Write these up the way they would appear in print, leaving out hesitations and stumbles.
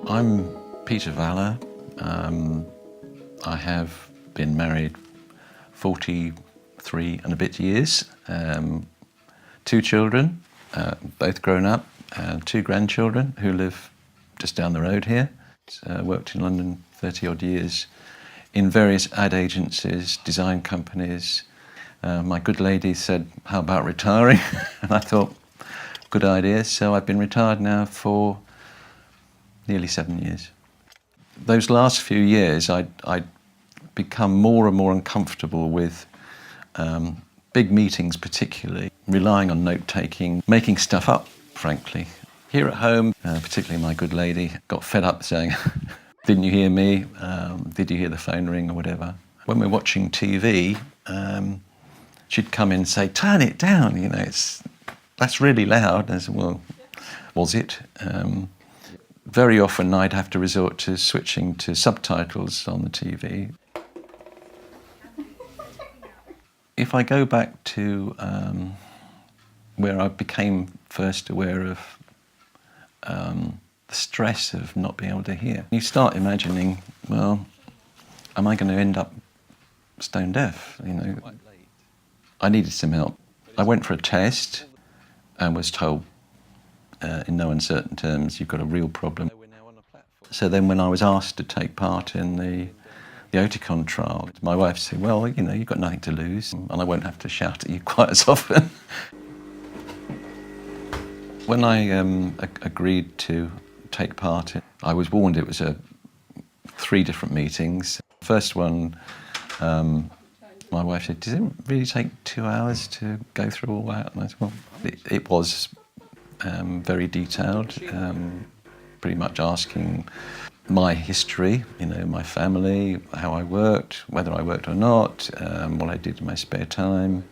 I'm Peter Valler. I have been married 43 and a bit years. 2 children, both grown up, 2 grandchildren who live just down the road here. Worked in London 30 odd years in various ad agencies, design companies. My good lady said, how about retiring? And I thought, good idea. So I've been retired now for nearly 7 years. Those last few years, I'd become more and more uncomfortable with big meetings particularly, relying on note-taking, making stuff up, frankly. Here at home, particularly my good lady, got fed up saying, didn't you hear me? Did you hear the phone ring or whatever? When we're watching TV, she'd come in and say, turn it down, you know, that's really loud. And I said, well, was it? Very often I'd have to resort to switching to subtitles on the TV. If I go back to where I became first aware of the stress of not being able to hear, you start imagining, well, am I going to end up stone deaf? You know, I needed some help. I went for a test and was told in no uncertain terms, you've got a real problem. So then when I was asked to take part in the Oticon trial, my wife said, well, you know, you've got nothing to lose and I won't have to shout at you quite as often. When I agreed to take part, I was warned it was 3 different meetings. First one, my wife said, does it really take 2 hours to go through all that? And I said, well, it was very detailed, pretty much asking my history, you know, my family, how I worked, whether I worked or not, what I did in my spare time,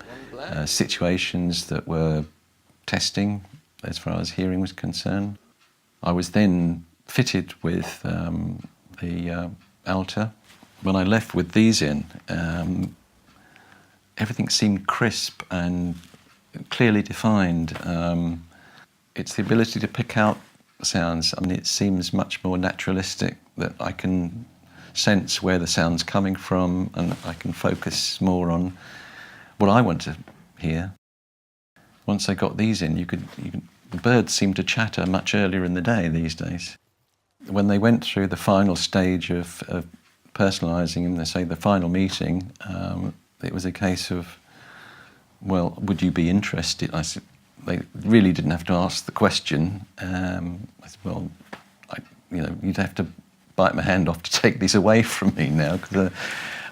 situations that were testing as far as hearing was concerned. I was then fitted with the Alta. When I left with these in, everything seemed crisp and clearly defined. It's the ability to pick out sounds. I mean, it seems much more naturalistic, that I can sense where the sound's coming from and I can focus more on what I want to hear. Once I got these in, the birds seem to chatter much earlier in the day these days. When they went through the final stage of personalising them, they say the final meeting, it was a case of, well, would you be interested? I said, they really didn't have to ask the question. I said, well, you know, you'd have to bite my hand off to take these away from me now, because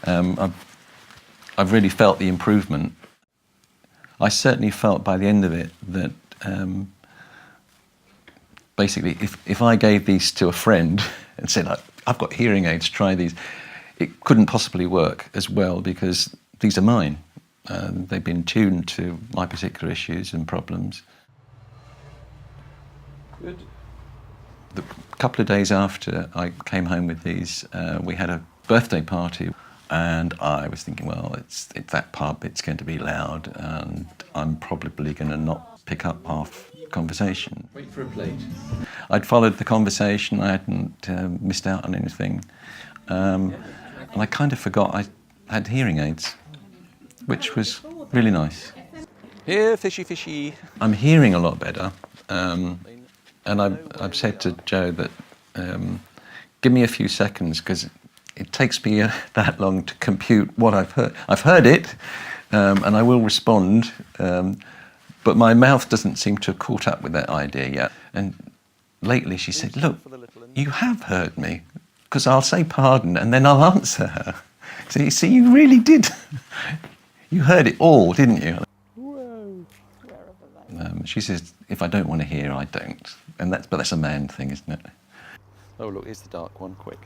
I've really felt the improvement. I certainly felt by the end of it that basically if I gave these to a friend and said, I've got hearing aids, try these, it couldn't possibly work as well because these are mine. They've been tuned to my particular issues and problems. Good. A couple of days after I came home with these, we had a birthday party, and I was thinking, well, it's that pub, it's going to be loud, and I'm probably going to not pick up half the conversation. Wait for a plate. I'd followed the conversation, I hadn't missed out on anything, and I kind of forgot I had hearing aids, which was really nice. Here, fishy, fishy. I'm hearing a lot better, and I've said to Joe that give me a few seconds, because it takes me that long to compute what I've heard. I've heard it, and I will respond, but my mouth doesn't seem to have caught up with that idea yet. And lately she said, look, you have heard me, because I'll say pardon and then I'll answer her. So you see, you really did. You heard it all, didn't you? Whoa. She says, if I don't want to hear, I don't. But that's a man thing, isn't it? Oh, look, here's the dark one, quick.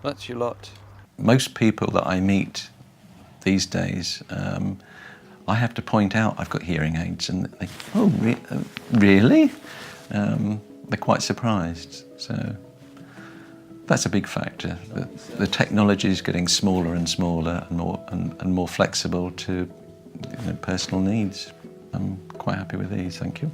That's your lot. Most people that I meet these days, I have to point out I've got hearing aids, and they, oh, really? They're quite surprised. So that's a big factor. The technology is getting smaller and smaller and more flexible to personal needs. I'm quite happy with these, thank you.